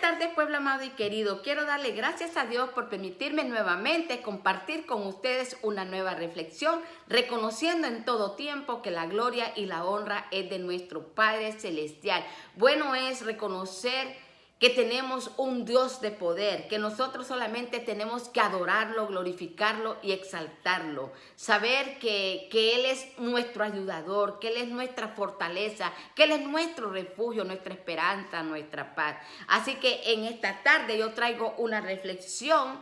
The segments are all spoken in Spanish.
tardes, pueblo amado y querido. Quiero darle gracias a Dios por permitirme nuevamente compartir con ustedes una nueva reflexión, reconociendo en todo tiempo que la gloria y la honra es de nuestro Padre Celestial. Bueno es reconocer que tenemos un Dios de poder, que nosotros solamente tenemos que adorarlo, glorificarlo y exaltarlo. Saber que Él es nuestro ayudador, que Él es nuestra fortaleza, que Él es nuestro refugio, nuestra esperanza, nuestra paz. Así que en esta tarde yo traigo una reflexión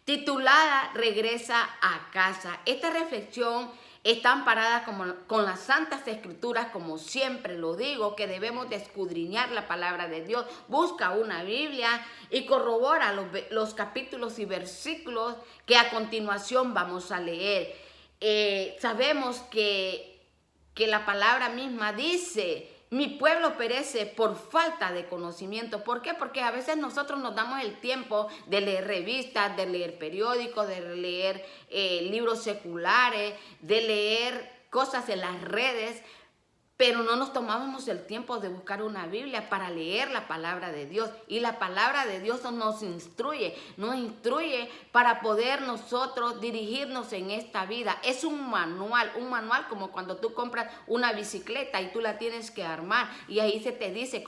titulada Regresa a casa. Esta reflexión está amparada con las Santas Escrituras, como siempre lo digo, que debemos de escudriñar la palabra de Dios. Busca una Biblia y corrobora los capítulos y versículos que a continuación vamos a leer. Sabemos que la palabra misma dice: mi pueblo perece por falta de conocimiento. ¿Por qué? Porque a veces nosotros nos damos el tiempo de leer revistas, de leer periódicos, de leer libros seculares, de leer cosas en las redes, pero no nos tomamos el tiempo de buscar una Biblia para leer la palabra de Dios. Y la palabra de Dios nos instruye para poder nosotros dirigirnos en esta vida. Es un manual como cuando tú compras una bicicleta y tú la tienes que armar. Y ahí se te dice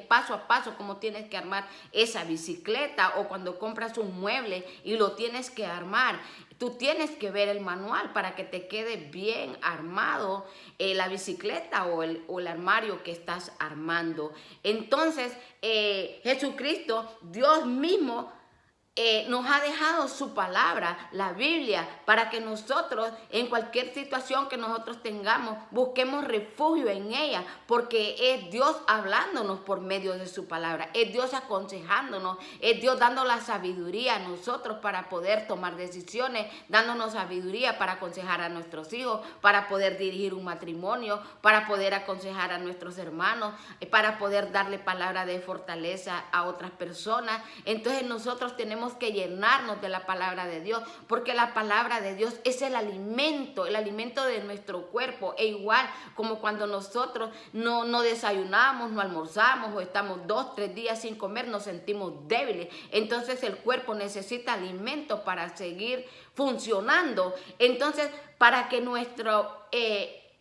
paso a paso, cómo tienes que armar esa bicicleta. O cuando compras un mueble y lo tienes que armar, tú tienes que ver el manual para que te quede bien armado la bicicleta o el armario que estás armando. Entonces, Jesucristo, Dios mismo, nos ha dejado su palabra, la Biblia, para que nosotros, en cualquier situación que nosotros tengamos, busquemos refugio en ella, porque es Dios hablándonos por medio de su palabra, es Dios aconsejándonos, es Dios dando la sabiduría a nosotros para poder tomar decisiones, dándonos sabiduría para aconsejar a nuestros hijos, para poder dirigir un matrimonio, para poder aconsejar a nuestros hermanos, para poder darle palabra de fortaleza a otras personas. Entonces nosotros tenemos que llenarnos de la palabra de Dios, porque la palabra de Dios es el alimento de nuestro cuerpo. E igual como cuando nosotros no desayunamos, no almorzamos o estamos 2-3 días sin comer, nos sentimos débiles. Entonces el cuerpo necesita alimento para seguir funcionando. Entonces, para que nuestro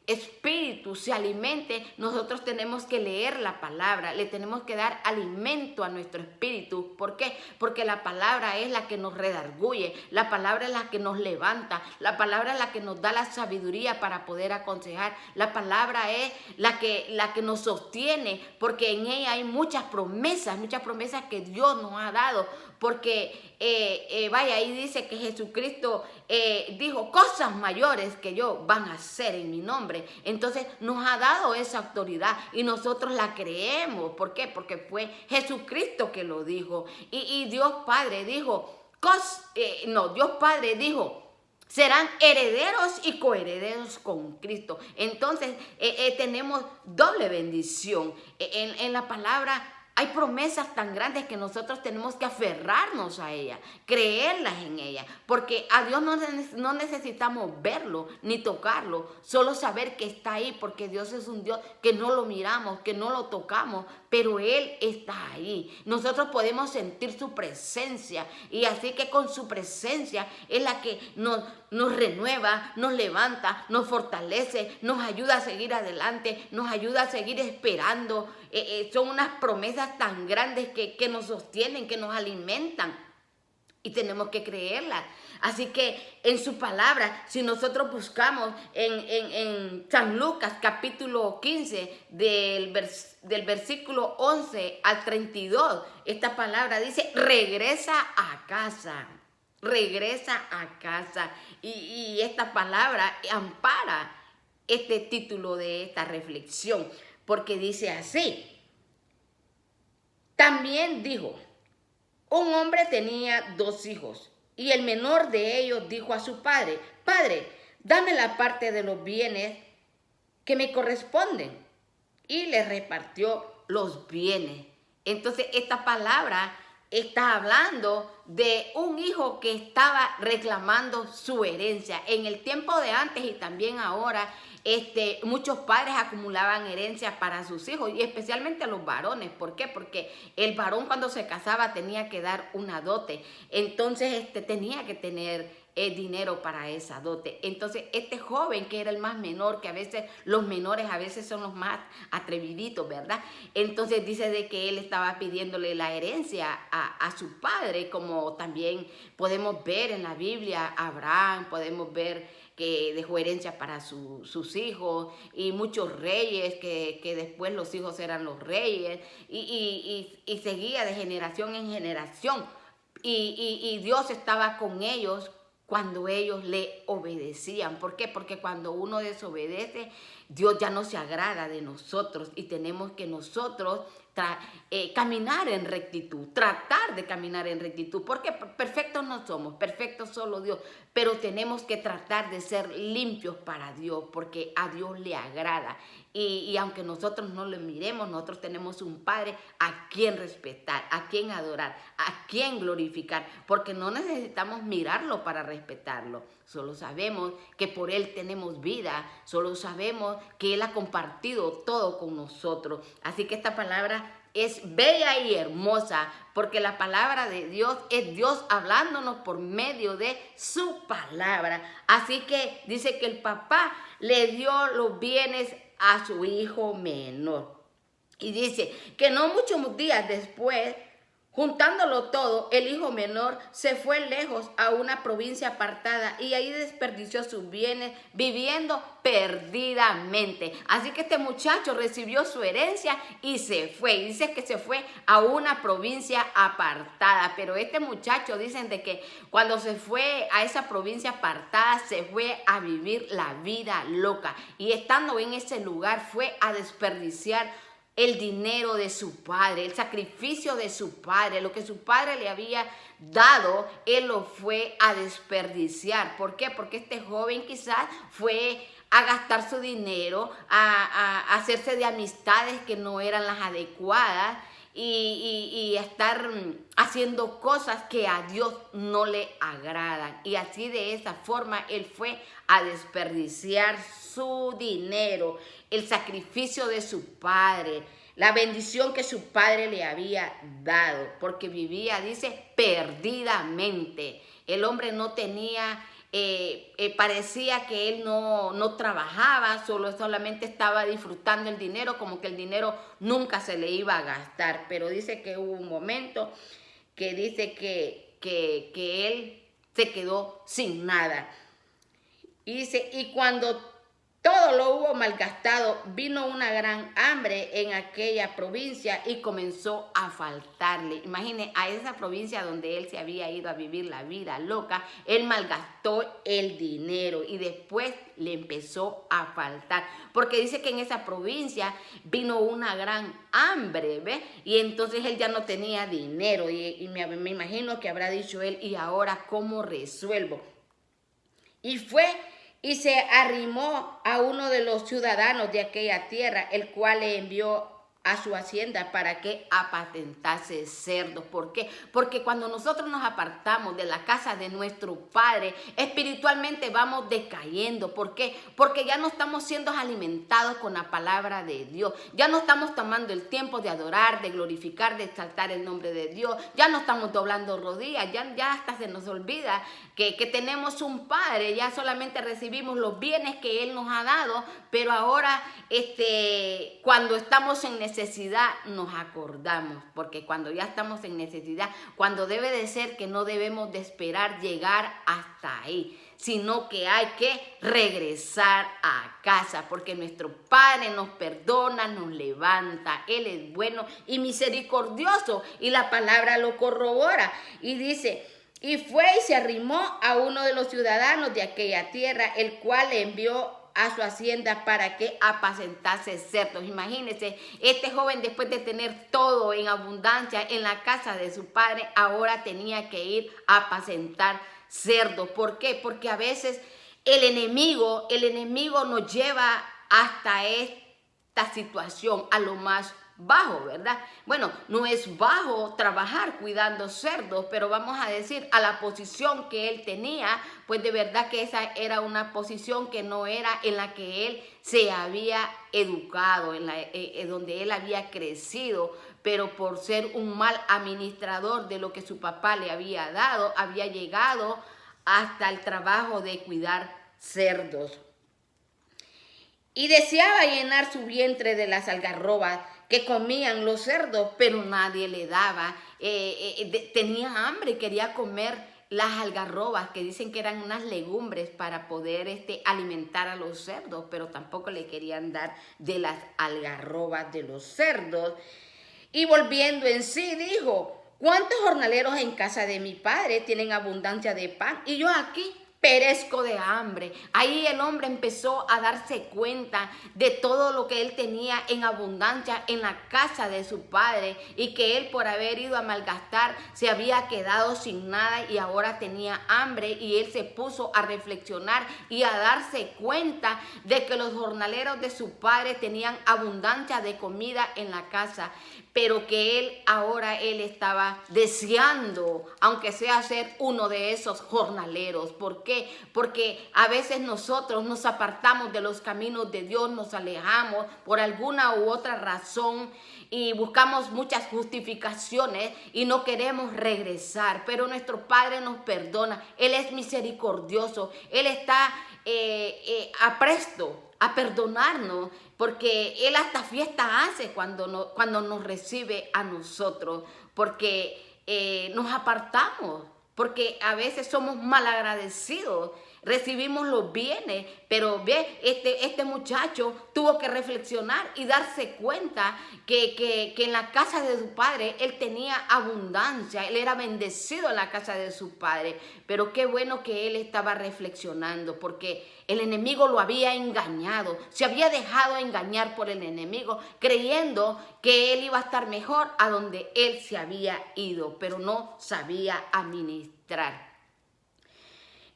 espíritu se alimente, nosotros tenemos que leer la palabra, le tenemos que dar alimento a nuestro espíritu. ¿Por qué? Porque la palabra es la que nos redarguye, la palabra es la que nos levanta, la palabra es la que nos da la sabiduría para poder aconsejar, la palabra es la que nos sostiene, porque en ella hay muchas promesas que Dios nos ha dado. Porque ahí dice que Jesucristo dijo: cosas mayores que yo van a hacer en mi nombre. Entonces nos ha dado esa autoridad y nosotros la creemos. ¿Por qué? Porque fue Jesucristo que lo dijo. Y Dios Padre dijo, serán herederos y coherederos con Cristo. Entonces tenemos doble bendición. En la palabra hay promesas tan grandes que nosotros tenemos que aferrarnos a ellas, creerlas en ellas, porque a Dios no necesitamos verlo ni tocarlo, solo saber que está ahí, porque Dios es un Dios que no lo miramos, que no lo tocamos, pero Él está ahí. Nosotros podemos sentir su presencia, y así que con su presencia es la que nos renueva, nos levanta, nos fortalece, nos ayuda a seguir adelante, nos ayuda a seguir esperando. Son unas promesas tan grandes que nos sostienen, que nos alimentan, y tenemos que creerlas. Así que en su palabra, si nosotros buscamos en San Lucas capítulo 15 del versículo 11 al 32, esta palabra dice: regresa a casa. Regresa a casa. Y esta palabra ampara este título de esta reflexión, porque dice así: también dijo, un hombre tenía 2 hijos, y el menor de ellos dijo a su padre: Padre, dame la parte de los bienes que me corresponden. Y le repartió los bienes. Entonces esta palabra está hablando de un hijo que estaba reclamando su herencia. En el tiempo de antes y también ahora, muchos padres acumulaban herencias para sus hijos y especialmente a los varones. ¿Por qué? Porque el varón cuando se casaba tenía que dar una dote. Entonces tenía que tener dinero para esa dote. Entonces este joven que era el más menor, que a veces los menores a veces son los más atreviditos, ¿verdad? Entonces dice de que él estaba pidiéndole la herencia a su padre, como también podemos ver en la Biblia Abraham, podemos ver que dejó herencia para sus hijos, y muchos reyes que después los hijos eran los reyes, y seguía de generación en generación, y Dios estaba con ellos cuando ellos le obedecían. ¿Por qué? Porque cuando uno desobedece, Dios ya no se agrada de nosotros, y tenemos que nosotros caminar en rectitud, tratar de caminar en rectitud, porque perfectos no somos, perfectos solo Dios, pero tenemos que tratar de ser limpios para Dios, porque a Dios le agrada, y aunque nosotros no lo miremos, nosotros tenemos un Padre a quien respetar, a quien adorar, a quien glorificar, porque no necesitamos mirarlo para respetarlo. Solo sabemos que por Él tenemos vida, solo sabemos que Él ha compartido todo con nosotros. Así que esta palabra es bella y hermosa, porque la palabra de Dios es Dios hablándonos por medio de su palabra. Así que dice que el papá le dio los bienes a su hijo menor. Y dice que no muchos días después, juntándolo todo, el hijo menor se fue lejos a una provincia apartada y ahí desperdició sus bienes viviendo perdidamente. Así que este muchacho recibió su herencia y se fue. Y dice que se fue a una provincia apartada. Pero este muchacho dicen de que cuando se fue a esa provincia apartada se fue a vivir la vida loca. Y estando en ese lugar fue a desperdiciar el dinero de su padre, el sacrificio de su padre, lo que su padre le había dado, él lo fue a desperdiciar. ¿Por qué? Porque este joven quizás fue a gastar su dinero, a hacerse de amistades que no eran las adecuadas, y estar haciendo cosas que a Dios no le agradan. Y así de esa forma él fue a desperdiciar su dinero, el sacrificio de su padre, la bendición que su padre le había dado, porque vivía, dice, perdidamente. El hombre no tenía, parecía que él no trabajaba, solamente estaba disfrutando el dinero, como que el dinero nunca se le iba a gastar. Pero dice que hubo un momento que dice que él se quedó sin nada. Y dice, y cuando todo lo hubo malgastado, vino una gran hambre en aquella provincia y comenzó a faltarle. Imagine, a esa provincia donde él se había ido a vivir la vida loca, él malgastó el dinero y después le empezó a faltar. Porque dice que en esa provincia vino una gran hambre, ¿ves? Y entonces él ya no tenía dinero, y me imagino que habrá dicho él, ¿y ahora cómo resuelvo? Y fue y se arrimó a uno de los ciudadanos de aquella tierra, el cual le envió a su hacienda para que apacentase cerdos. ¿Por qué? Porque cuando nosotros nos apartamos de la casa de nuestro Padre, espiritualmente vamos decayendo. ¿Por qué? Porque ya no estamos siendo alimentados con la palabra de Dios. Ya no estamos tomando el tiempo de adorar, de glorificar, de exaltar el nombre de Dios. Ya no estamos doblando rodillas. Ya hasta se nos olvida que tenemos un Padre. Ya solamente recibimos los bienes que Él nos ha dado. Pero ahora, cuando estamos en necesidad, nos acordamos. Porque cuando ya estamos en necesidad, cuando debe de ser que no debemos de esperar llegar hasta ahí, sino que hay que regresar a casa, porque nuestro Padre nos perdona, nos levanta. Él es bueno y misericordioso, y la palabra lo corrobora. Y dice, y fue y se arrimó a uno de los ciudadanos de aquella tierra, el cual le envió a su hacienda para que apacentase cerdos. Imagínense, este joven, después de tener todo en abundancia en la casa de su padre, ahora tenía que ir a apacentar cerdos. ¿Por qué? Porque a veces el enemigo nos lleva hasta esta situación, a lo más bajo, ¿verdad? Bueno, no es bajo trabajar cuidando cerdos, pero vamos a decir, a la posición que él tenía, pues de verdad que esa era una posición que no era en la que él se había educado, donde él había crecido, pero por ser un mal administrador de lo que su papá le había dado, había llegado hasta el trabajo de cuidar cerdos. Y deseaba llenar su vientre de las algarrobas que comían los cerdos, pero nadie le daba. Tenía hambre y quería comer las algarrobas, que dicen que eran unas legumbres para poder alimentar a los cerdos, pero tampoco le querían dar de las algarrobas de los cerdos. Y volviendo en sí, dijo: ¿cuántos jornaleros en casa de mi padre tienen abundancia de pan? Y yo aquí perezco de hambre. Ahí el hombre empezó a darse cuenta de todo lo que él tenía en abundancia en la casa de su padre, y que él, por haber ido a malgastar, se había quedado sin nada y ahora tenía hambre. Y él se puso a reflexionar y a darse cuenta de que los jornaleros de su padre tenían abundancia de comida en la casa, pero que él estaba deseando, aunque sea, ser uno de esos jornaleros. ¿Por qué? Porque a veces nosotros nos apartamos de los caminos de Dios, nos alejamos por alguna u otra razón y buscamos muchas justificaciones y no queremos regresar, pero nuestro Padre nos perdona. Él es misericordioso, Él está apresto a perdonarnos, porque Él hasta fiesta hace cuando nos recibe a nosotros, porque nos apartamos, porque a veces somos malagradecidos. Recibimos los bienes, pero ve, este muchacho tuvo que reflexionar y darse cuenta que en la casa de su padre él tenía abundancia, él era bendecido en la casa de su padre. Pero qué bueno que él estaba reflexionando, porque el enemigo lo había engañado, se había dejado engañar por el enemigo, creyendo que él iba a estar mejor a donde él se había ido, pero no sabía administrar.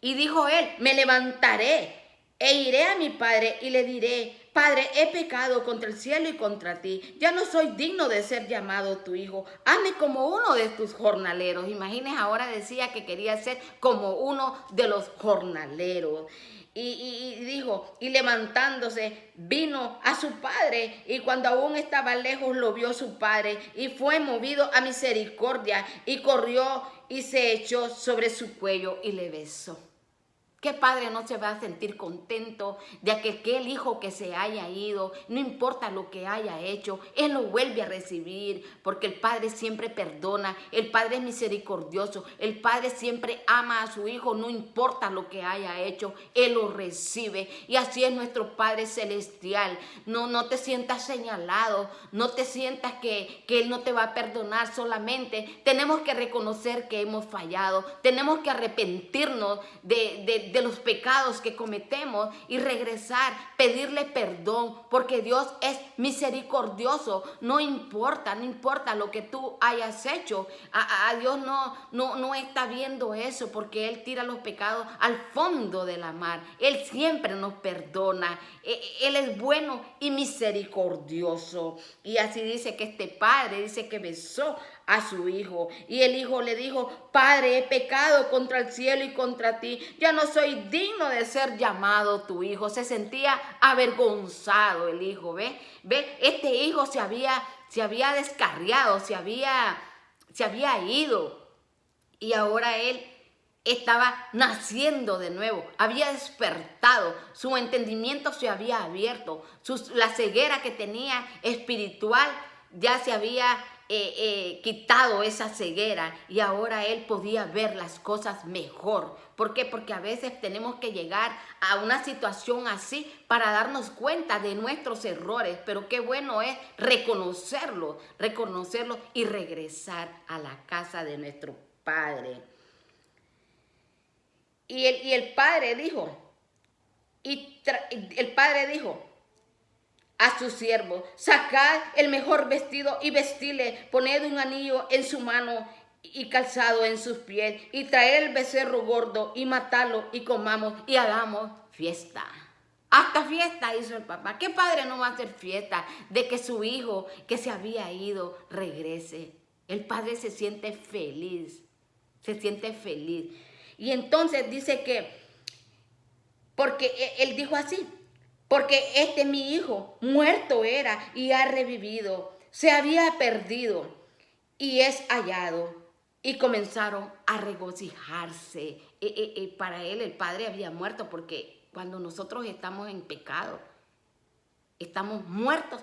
Y dijo él: me levantaré e iré a mi padre y le diré: Padre, he pecado contra el cielo y contra ti. Ya no soy digno de ser llamado tu hijo. Hazme como uno de tus jornaleros. Imagínense, ahora decía que quería ser como uno de los jornaleros. Y dijo, y levantándose, vino a su padre, y cuando aún estaba lejos lo vio su padre, y fue movido a misericordia, y corrió y se echó sobre su cuello y le besó. ¿Qué padre no se va a sentir contento de aquel hijo que se haya ido? No importa lo que haya hecho, él lo vuelve a recibir, porque el Padre siempre perdona, el Padre es misericordioso, el Padre siempre ama a su hijo, no importa lo que haya hecho, él lo recibe. Y así es nuestro Padre celestial. No te sientas señalado, no te sientas que él no te va a perdonar. Solamente tenemos que reconocer que hemos fallado, tenemos que arrepentirnos de los pecados que cometemos y regresar, pedirle perdón, porque Dios es misericordioso. No importa lo que tú hayas hecho. A Dios no está viendo eso, porque Él tira los pecados al fondo de la mar. Él siempre nos perdona. Él es bueno y misericordioso. Y así dice que este padre dice que besó a su hijo, y el hijo le dijo: Padre, he pecado contra el cielo y contra ti, ya no soy digno de ser llamado tu hijo. Se sentía avergonzado el hijo. Ve, este hijo se había descarriado, se había ido, y ahora él estaba naciendo de nuevo, había despertado, su entendimiento se había abierto, la ceguera que tenía espiritual ya se había quitado esa ceguera, y ahora él podía ver las cosas mejor. ¿Por qué? Porque a veces tenemos que llegar a una situación así para darnos cuenta de nuestros errores, pero qué bueno es reconocerlo y regresar a la casa de nuestro Padre. Y el padre dijo a su siervo: sacad el mejor vestido y vestile, poned un anillo en su mano y calzado en sus pies, y traed el becerro gordo y matadlo, y comamos y hagamos fiesta. Hasta fiesta hizo el papá. ¿Qué padre no va a hacer fiesta de que su hijo que se había ido regrese? El padre se siente feliz, se siente feliz. Y entonces dice que, porque él dijo así, porque mi hijo muerto era y ha revivido, se había perdido y es hallado. Y comenzaron a regocijarse. Para él el padre había muerto, porque cuando nosotros estamos en pecado, estamos muertos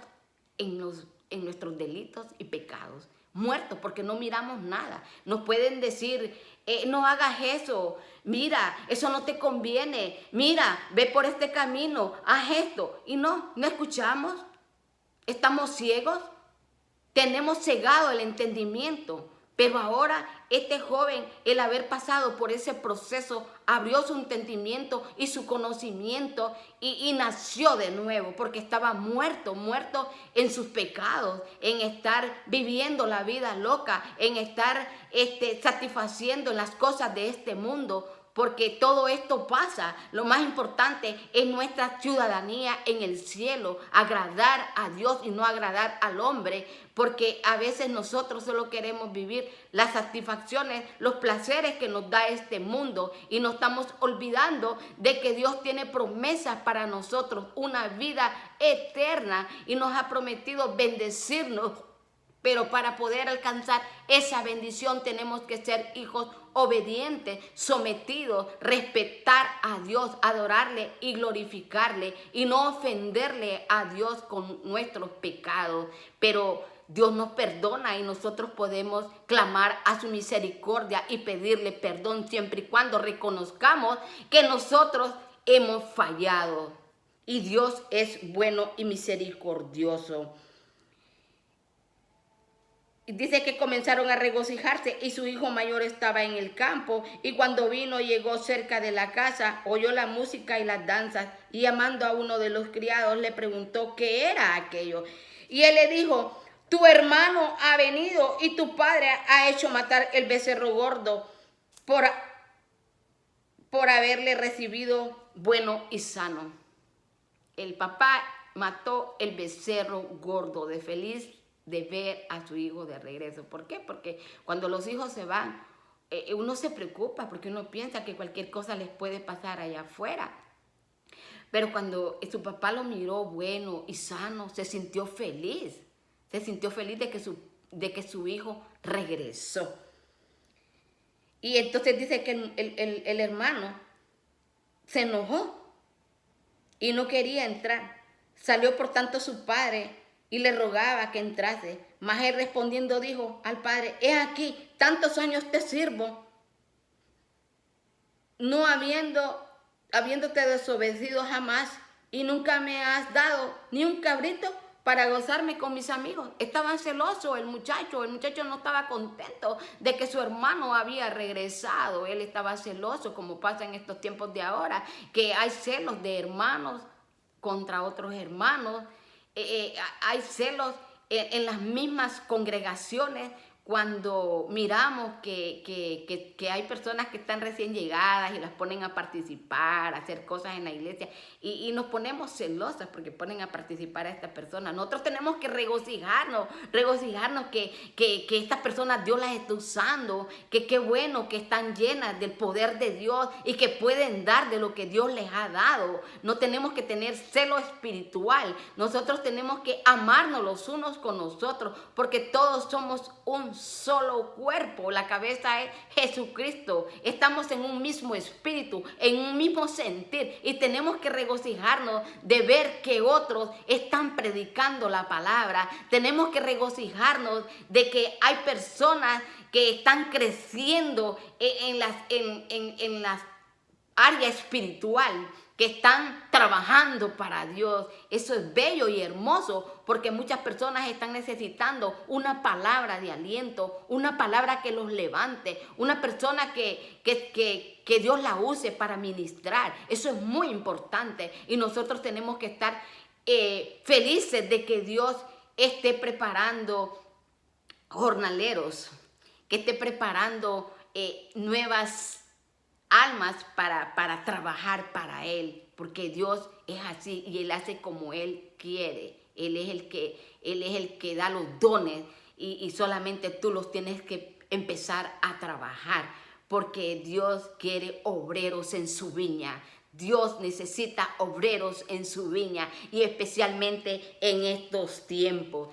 en nuestros delitos y pecados. Muertos porque no miramos nada. Nos pueden decir, no hagas eso, mira, eso no te conviene, mira, ve por este camino, haz esto. Y no escuchamos, estamos ciegos, tenemos cegado el entendimiento. Pero ahora este joven, el haber pasado por ese proceso, abrió su entendimiento y su conocimiento y nació de nuevo, porque estaba muerto en sus pecados, en estar viviendo la vida loca, en estar satisfaciendo las cosas de este mundo. Porque todo esto pasa. Lo más importante es nuestra ciudadanía en el cielo, agradar a Dios y no agradar al hombre, porque a veces nosotros solo queremos vivir las satisfacciones, los placeres que nos da este mundo, y nos estamos olvidando de que Dios tiene promesas para nosotros, una vida eterna, y nos ha prometido bendecirnos. Pero para poder alcanzar esa bendición tenemos que ser hijos obedientes, sometidos, respetar a Dios, adorarle y glorificarle, y no ofenderle a Dios con nuestros pecados. Pero Dios nos perdona y nosotros podemos clamar a su misericordia y pedirle perdón siempre y cuando reconozcamos que nosotros hemos fallado. Y Dios es bueno y misericordioso. Dice que comenzaron a regocijarse y su hijo mayor estaba en el campo, y cuando llegó cerca de la casa, oyó la música y las danzas, y llamando a uno de los criados le preguntó qué era aquello. Y él le dijo, tu hermano ha venido y tu padre ha hecho matar el becerro gordo por haberle recibido bueno y sano. El papá mató el becerro gordo de feliz de ver a su hijo de regreso. ¿Por qué? Porque cuando los hijos se van, uno se preocupa, porque uno piensa que cualquier cosa les puede pasar allá afuera. Pero cuando su papá lo miró bueno y sano, se sintió feliz. Se sintió feliz de que su hijo regresó. Y entonces dice que el hermano se enojó y no quería entrar. Salió por tanto su padre y le rogaba que entrase. Mas él respondiendo dijo al padre, he aquí, tantos años te sirvo, no habiéndote desobedecido jamás, y nunca me has dado ni un cabrito para gozarme con mis amigos. Estaba celoso el muchacho no estaba contento de que su hermano había regresado. Él estaba celoso, como pasa en estos tiempos de ahora, que hay celos de hermanos contra otros hermanos. Hay celos en las mismas congregaciones, cuando miramos que hay personas que están recién llegadas y las ponen a participar, a hacer cosas en la iglesia, y nos ponemos celosas porque ponen a participar a estas personas. Nosotros tenemos que regocijarnos que estas personas Dios las está usando, que qué bueno que están llenas del poder de Dios y que pueden dar de lo que Dios les ha dado. No tenemos que tener celo espiritual. Nosotros tenemos que amarnos los unos con nosotros, porque todos somos un solo cuerpo. La cabeza es Jesucristo. Estamos en un mismo espíritu, en un mismo sentir, y tenemos que regocijarnos de ver que otros están predicando la palabra. Tenemos que regocijarnos de que hay personas que están creciendo en las áreas espiritual, que están trabajando para Dios. Eso es bello y hermoso, porque muchas personas están necesitando una palabra de aliento, una palabra que los levante, una persona que Dios la use para ministrar. Eso es muy importante, y nosotros tenemos que estar felices de que Dios esté preparando jornaleros, que esté preparando nuevas almas para trabajar para Él, porque Dios es así y Él hace como Él quiere. Él es el que da los dones y solamente tú los tienes que empezar a trabajar, porque Dios quiere obreros en su viña. Dios necesita obreros en su viña y especialmente en estos tiempos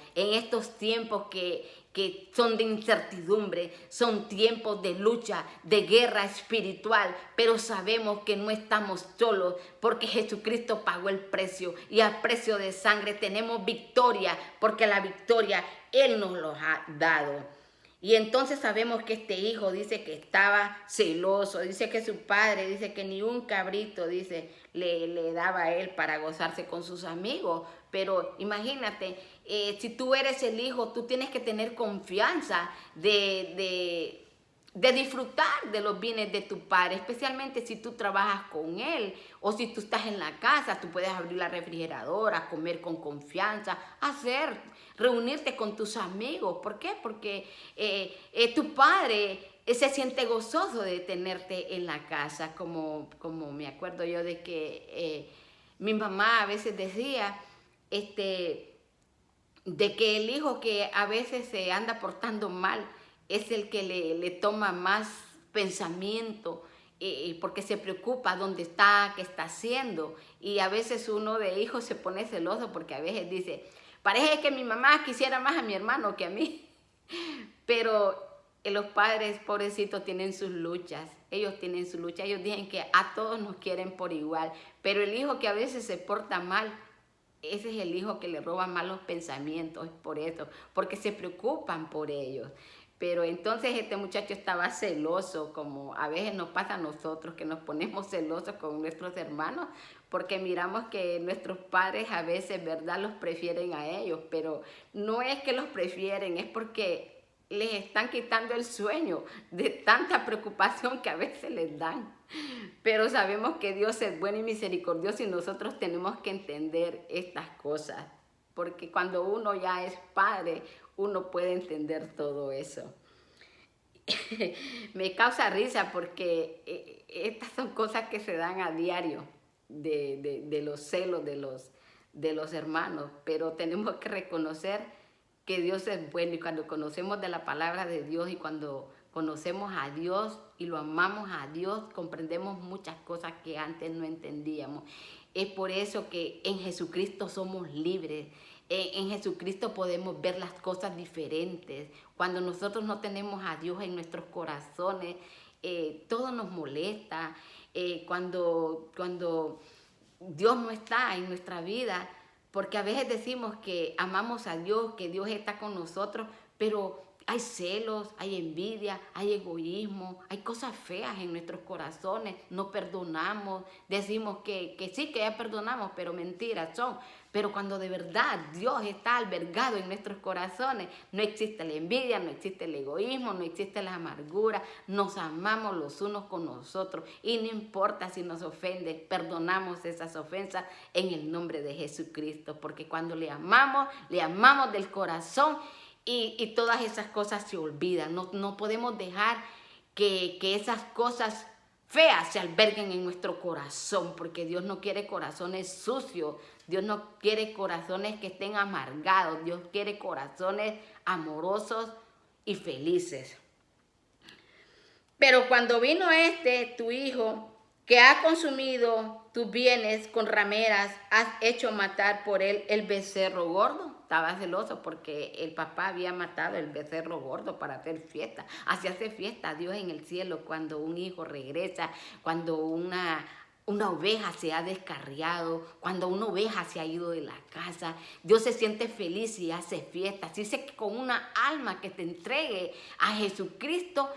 que son de incertidumbre, son tiempos de lucha, de guerra espiritual, pero sabemos que no estamos solos porque Jesucristo pagó el precio y al precio de sangre tenemos victoria, porque la victoria Él nos lo ha dado. Y entonces sabemos que este hijo dice que estaba celoso, dice que su padre, dice que ni un cabrito, dice, le daba a él para gozarse con sus amigos. Pero imagínate, si tú eres el hijo, tú tienes que tener confianza de disfrutar de los bienes de tu padre, especialmente si tú trabajas con él o si tú estás en la casa, tú puedes abrir la refrigeradora, comer con confianza, reunirte con tus amigos. ¿Por qué? Porque tu padre se siente gozoso de tenerte en la casa, como me acuerdo yo de que mi mamá a veces decía, de que el hijo que a veces se anda portando mal es el que le toma más pensamiento, porque se preocupa dónde está, qué está haciendo. Y a veces uno de hijos se pone celoso porque a veces dice, parece que mi mamá quisiera más a mi hermano que a mí. Pero los padres, pobrecitos, tienen sus luchas. Ellos tienen sus luchas. Ellos dicen que a todos nos quieren por igual. Pero el hijo que a veces se porta mal, ese es el hijo que le roba malos pensamientos, por eso, porque se preocupan por ellos. Pero entonces este muchacho estaba celoso, como a veces nos pasa a nosotros, que nos ponemos celosos con nuestros hermanos, porque miramos que nuestros padres a veces, ¿verdad?, los prefieren a ellos, pero no es que los prefieren, es porque les están quitando el sueño de tanta preocupación que a veces les dan. Pero sabemos que Dios es bueno y misericordioso y nosotros tenemos que entender estas cosas, porque cuando uno ya es padre, uno puede entender todo eso. Me causa risa porque estas son cosas que se dan a diario de los celos de los hermanos, pero tenemos que reconocer que Dios es bueno, y cuando conocemos de la palabra de Dios y cuando conocemos a Dios y lo amamos a Dios, comprendemos muchas cosas que antes no entendíamos. Es por eso que en Jesucristo somos libres. En Jesucristo podemos ver las cosas diferentes. Cuando nosotros no tenemos a Dios en nuestros corazones, todo nos molesta. Cuando Dios no está en nuestra vida, porque a veces decimos que amamos a Dios, que Dios está con nosotros, pero hay celos, hay envidia, hay egoísmo, hay cosas feas en nuestros corazones, no perdonamos, decimos que sí, que ya perdonamos, pero mentiras son. Pero cuando de verdad Dios está albergado en nuestros corazones, no existe la envidia, no existe el egoísmo, no existe la amargura, nos amamos los unos con nosotros y no importa si nos ofende, perdonamos esas ofensas en el nombre de Jesucristo, porque cuando le amamos del corazón y todas esas cosas se olvidan. No podemos dejar que esas cosas feas se alberguen en nuestro corazón, porque Dios no quiere corazones sucios, Dios no quiere corazones que estén amargados, Dios quiere corazones amorosos y felices. Pero cuando vino tu hijo, que ha consumido tus bienes con rameras, has hecho matar por él el becerro gordo. Estaba celoso porque el papá había matado el becerro gordo para hacer fiesta. Así hace fiesta a Dios en el cielo cuando un hijo regresa, cuando una oveja se ha descarriado, cuando una oveja se ha ido de la casa. Dios se siente feliz y hace fiesta. Así dice que con una alma que te entregue a Jesucristo,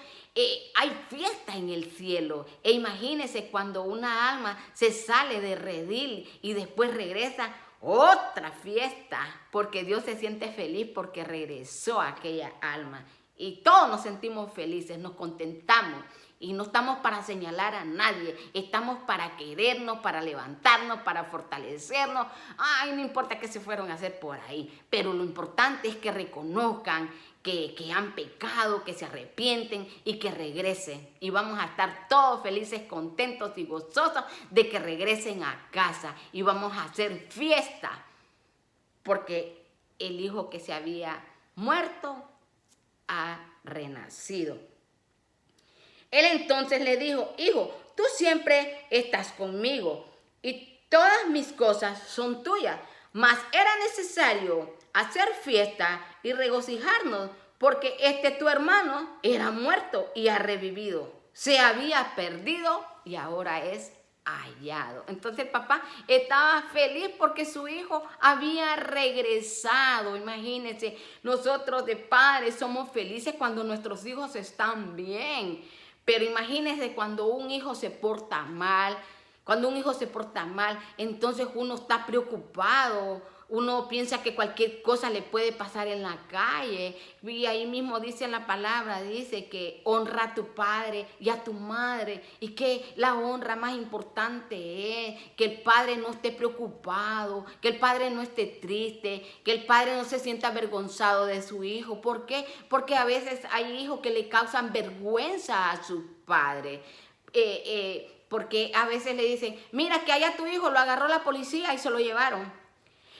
hay fiesta en el cielo. E imagínese cuando una alma se sale de redil y después regresa, otra fiesta, porque Dios se siente feliz porque regresó a aquella alma. Y todos nos sentimos felices, nos contentamos. Y no estamos para señalar a nadie, estamos para querernos, para levantarnos, para fortalecernos. Ay, no importa qué se fueron a hacer por ahí, pero lo importante es que reconozcan que han pecado, que se arrepienten y que regresen. Y vamos a estar todos felices, contentos y gozosos de que regresen a casa. Y vamos a hacer fiesta porque el hijo que se había muerto ha renacido. Él entonces le dijo: hijo, tú siempre estás conmigo y todas mis cosas son tuyas, mas era necesario hacer fiesta y regocijarnos porque tu hermano era muerto y ha revivido. Se había perdido y ahora es hallado. Entonces el papá estaba feliz porque su hijo había regresado. Imagínense, nosotros de padres somos felices cuando nuestros hijos están bien. Pero imagínense cuando un hijo se porta mal. Cuando un hijo se porta mal, entonces uno está preocupado. Uno piensa que cualquier cosa le puede pasar en la calle. Y ahí mismo dice la palabra, dice que honra a tu padre y a tu madre. Y que la honra más importante es que el padre no esté preocupado, que el padre no esté triste, que el padre no se sienta avergonzado de su hijo. ¿Por qué? Porque a veces hay hijos que le causan vergüenza a sus padres. Porque a veces le dicen: mira que allá tu hijo lo agarró la policía y se lo llevaron.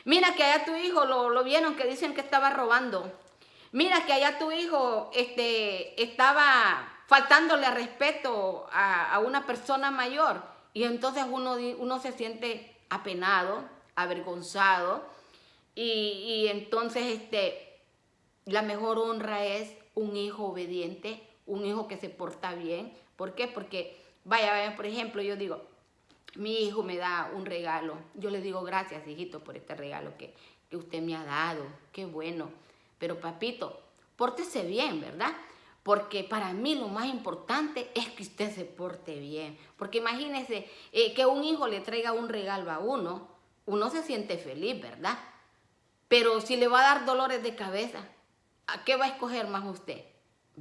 Mira que allá tu hijo lo vieron que dicen que estaba robando. Mira que allá tu hijo estaba faltándole a respeto a una persona mayor. Y entonces uno se siente apenado, avergonzado. Y entonces la mejor honra es un hijo obediente, un hijo que se porta bien. ¿Por qué? Porque vaya, por ejemplo, yo digo: mi hijo me da un regalo. Yo le digo: gracias, hijito, por este regalo que usted me ha dado. Qué bueno. Pero papito, pórtese bien, ¿verdad? Porque para mí lo más importante es que usted se porte bien. Porque imagínese que un hijo le traiga un regalo a uno se siente feliz, ¿verdad? Pero si le va a dar dolores de cabeza, ¿a qué va a escoger más usted?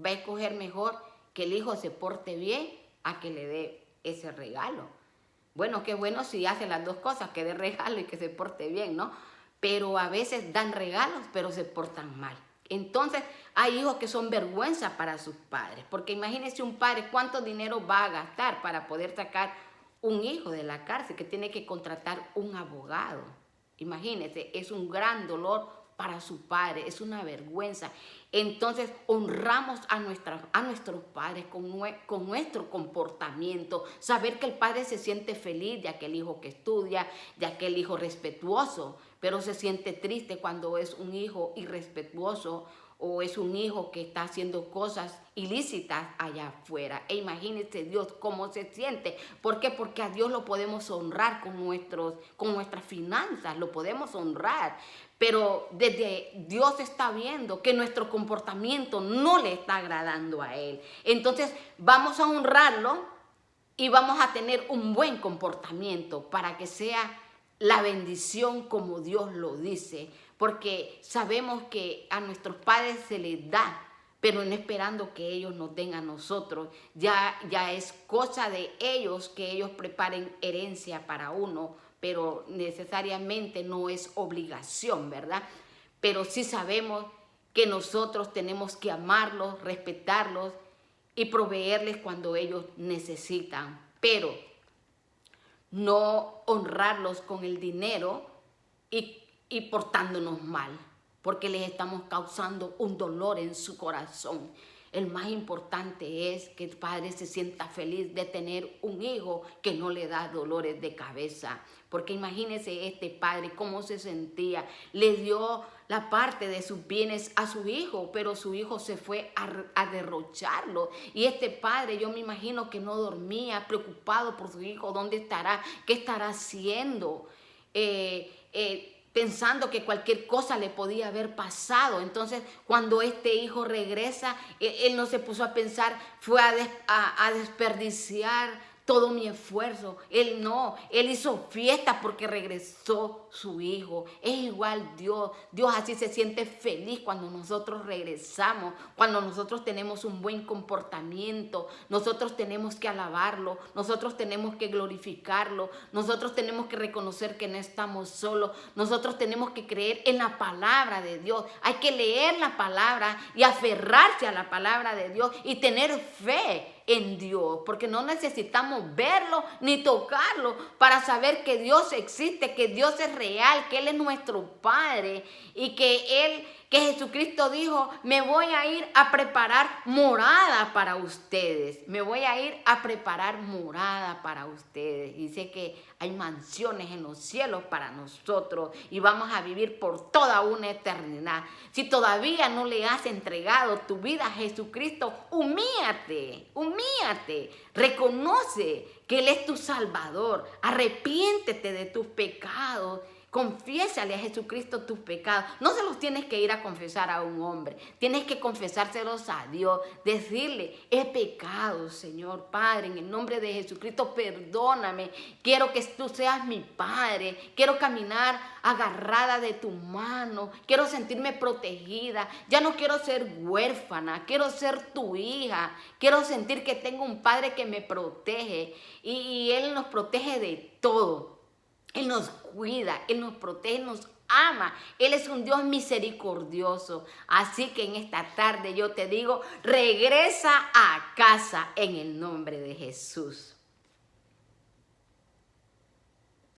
Va a escoger mejor que el hijo se porte bien a que le dé ese regalo. Bueno, qué bueno si hace las dos cosas, que dé regalo y que se porte bien, ¿no? Pero a veces dan regalos, pero se portan mal. Entonces, hay hijos que son vergüenza para sus padres. Porque imagínense un padre cuánto dinero va a gastar para poder sacar un hijo de la cárcel, que tiene que contratar un abogado. Imagínense, es un gran dolor para su padre, es una vergüenza. Entonces honramos a nuestros padres con nuestro comportamiento, saber que el padre se siente feliz de aquel hijo que estudia, de aquel hijo respetuoso, pero se siente triste cuando es un hijo irrespetuoso o es un hijo que está haciendo cosas ilícitas allá afuera. E imagínense Dios cómo se siente. ¿Por qué? Porque a Dios lo podemos honrar con nuestras finanzas, lo podemos honrar. Pero desde Dios está viendo que nuestro comportamiento no le está agradando a Él. Entonces vamos a honrarlo y vamos a tener un buen comportamiento para que sea la bendición como Dios lo dice. Porque sabemos que a nuestros padres se les da, pero no esperando que ellos nos den a nosotros. Ya es cosa de ellos que ellos preparen herencia para uno, pero necesariamente no es obligación, ¿verdad? Pero sí sabemos que nosotros tenemos que amarlos, respetarlos y proveerles cuando ellos necesitan, pero no honrarlos con el dinero y portándonos mal, porque les estamos causando un dolor en su corazón. El más importante es que el padre se sienta feliz de tener un hijo que no le da dolores de cabeza. Porque imagínense este padre cómo se sentía. Le dio la parte de sus bienes a su hijo, pero su hijo se fue a derrocharlo. Y este padre, yo me imagino que no dormía, preocupado por su hijo. ¿Dónde estará? ¿Qué estará haciendo? Pensando que cualquier cosa le podía haber pasado. Entonces, cuando este hijo regresa, él no se puso a pensar, fue a desperdiciar todo mi esfuerzo. Él no, Él hizo fiesta porque regresó su hijo. Es igual Dios. Dios así se siente feliz cuando nosotros regresamos, cuando nosotros tenemos un buen comportamiento. Nosotros tenemos que alabarlo, nosotros tenemos que glorificarlo, nosotros tenemos que reconocer que no estamos solos, nosotros tenemos que creer en la palabra de Dios. Hay que leer la palabra y aferrarse a la palabra de Dios y tener fe en Dios, porque no necesitamos verlo ni tocarlo para saber que Dios existe, que Dios es real, que Él es nuestro Padre y que Jesucristo dijo: me voy a ir a preparar morada para ustedes, me voy a ir a preparar morada para ustedes. Dice que hay mansiones en los cielos para nosotros y vamos a vivir por toda una eternidad. Si todavía no le has entregado tu vida a Jesucristo, humíllate, reconoce que Él es tu Salvador, arrepiéntete de tus pecados. Confiésale a Jesucristo tus pecados. No se los tienes que ir a confesar a un hombre. Tienes que confesárselos a Dios. Decirle: he pecado, Señor Padre, en el nombre de Jesucristo, perdóname. Quiero que tú seas mi Padre. Quiero caminar agarrada de tu mano. Quiero sentirme protegida. Ya no quiero ser huérfana. Quiero ser tu hija. Quiero sentir que tengo un Padre que me protege. Y Él nos protege de todo. Él nos cuida, Él nos protege, nos ama. Él es un Dios misericordioso. Así que en esta tarde yo te digo: regresa a casa en el nombre de Jesús.